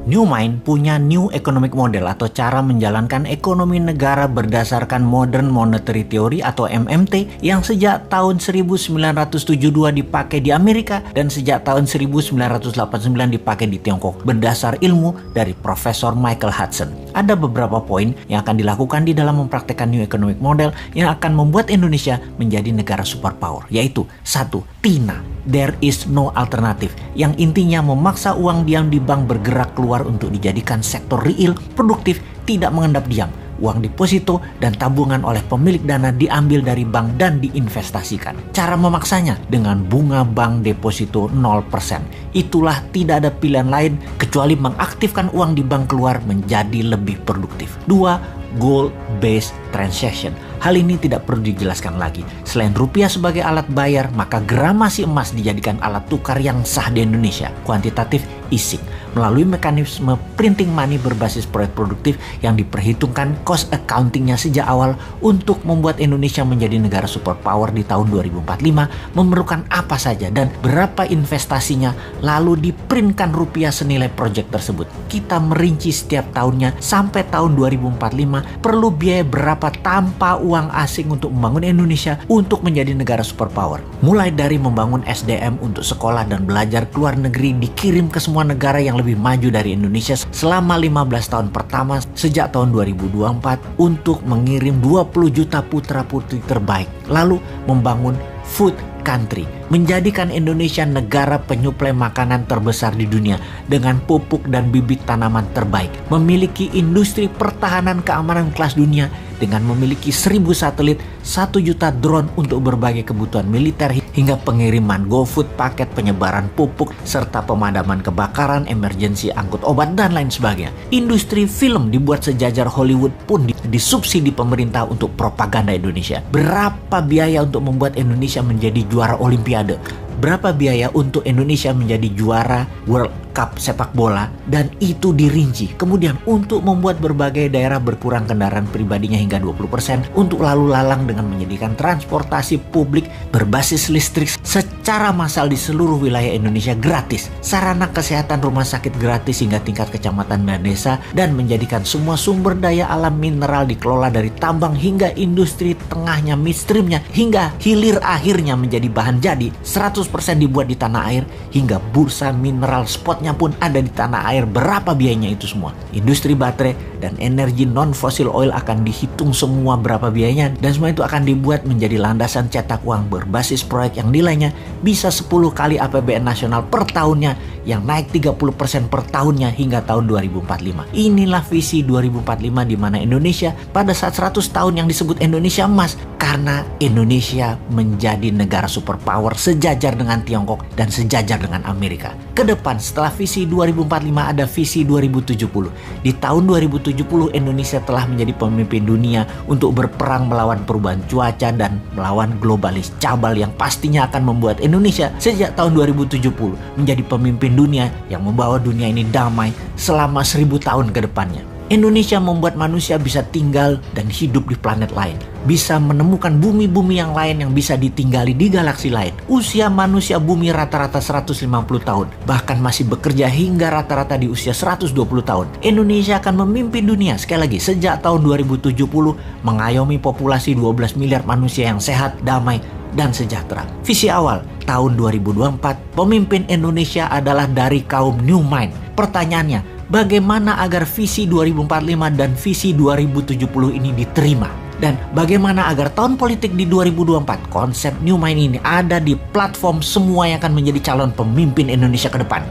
New Mind punya New Economic Model atau cara menjalankan ekonomi negara berdasarkan Modern Monetary Theory atau MMT yang sejak tahun 1972 dipakai di Amerika dan sejak tahun 1989 dipakai di Tiongkok berdasar ilmu dari Profesor Michael Hudson. Ada beberapa poin yang akan dilakukan di dalam mempraktekkan New Economic Model yang akan membuat Indonesia menjadi negara superpower, yaitu 1. TINA, There is no alternative, yang intinya memaksa uang diam di bank bergerak keluar untuk dijadikan sektor real, produktif, tidak mengendap diam. Uang deposito dan tabungan oleh pemilik dana diambil dari bank dan diinvestasikan. Cara memaksanya dengan bunga bank deposito 0%. Itulah tidak ada pilihan lain kecuali mengaktifkan uang di bank keluar menjadi lebih produktif. 2. Gold-based transaction. Hal ini tidak perlu dijelaskan lagi. Selain rupiah sebagai alat bayar, maka gramasi emas dijadikan alat tukar yang sah di Indonesia. Quantitative easing. Melalui mekanisme printing money berbasis proyek produktif yang diperhitungkan cost accountingnya sejak awal untuk membuat Indonesia menjadi negara superpower di tahun 2045 memerlukan apa saja dan berapa investasinya, lalu diprintkan rupiah senilai proyek tersebut. Kita merinci setiap tahunnya sampai tahun 2045 perlu biaya berapa tanpa uang asing untuk membangun Indonesia untuk menjadi negara superpower. Mulai dari membangun SDM untuk sekolah dan belajar ke luar negeri dikirim ke semua negara yang lebih maju dari Indonesia selama 15 tahun pertama sejak tahun 2024 untuk mengirim 20 juta putra-putri terbaik. Lalu membangun food country, menjadikan Indonesia negara penyuplai makanan terbesar di dunia dengan pupuk dan bibit tanaman terbaik, memiliki industri pertahanan keamanan kelas dunia dengan memiliki 1000 satelit, 1 juta drone untuk berbagai kebutuhan militer hingga pengiriman GoFood, paket penyebaran pupuk, serta pemadaman kebakaran, emergensi angkut obat, dan lain sebagainya. Industri film dibuat sejajar Hollywood pun disubsidi pemerintah untuk propaganda Indonesia. Berapa biaya untuk membuat Indonesia menjadi juara Olimpiade? Berapa biaya untuk Indonesia menjadi juara World Cup sepak bola, dan itu dirinci. Kemudian untuk membuat berbagai daerah berkurang kendaraan pribadinya hingga 20%, untuk lalu lalang dengan menyediakan transportasi publik berbasis listrik secara massal di seluruh wilayah Indonesia gratis, sarana kesehatan rumah sakit gratis hingga tingkat kecamatan dan desa, dan menjadikan semua sumber daya alam mineral dikelola dari tambang hingga industri tengahnya, midstreamnya, hingga hilir akhirnya menjadi bahan jadi 100% dibuat di tanah air, hingga bursa mineral spotnya pun ada di tanah air. Berapa biayanya itu semua? Industri baterai dan energi non-fossil oil akan dihitung semua berapa biayanya, dan semua itu akan dibuat menjadi landasan cetak uang berbasis proyek yang nilainya bisa 10 kali APBN nasional per tahunnya, yang naik 30% per tahunnya hingga tahun 2045. Inilah visi 2045 di mana Indonesia pada saat 100 tahun yang disebut Indonesia Emas, karena Indonesia menjadi negara superpower sejajar dengan Tiongkok dan sejajar dengan Amerika. Kedepan setelah visi 2045 ada visi 2070. Di tahun 2070 Indonesia telah menjadi pemimpin dunia untuk berperang melawan perubahan cuaca dan melawan globalis cabal yang pastinya akan membuat Indonesia sejak tahun 2070 menjadi pemimpin dunia yang membawa dunia ini damai selama 1000 tahun ke depannya. Indonesia membuat manusia bisa tinggal dan hidup di planet lain, bisa menemukan bumi-bumi yang lain yang bisa ditinggali di galaksi lain. Usia manusia bumi rata-rata 150 tahun, bahkan masih bekerja hingga rata-rata di usia 120 tahun. Indonesia akan memimpin dunia sekali lagi sejak tahun 2070, mengayomi populasi 12 miliar manusia yang sehat, damai, dan sejahtera. Visi awal tahun 2024, pemimpin Indonesia adalah dari kaum New Mind. Pertanyaannya, bagaimana agar visi 2045 dan visi 2070 ini diterima? Dan bagaimana agar tahun politik di 2024 konsep New Mind ini ada di platform semua yang akan menjadi calon pemimpin Indonesia ke depan?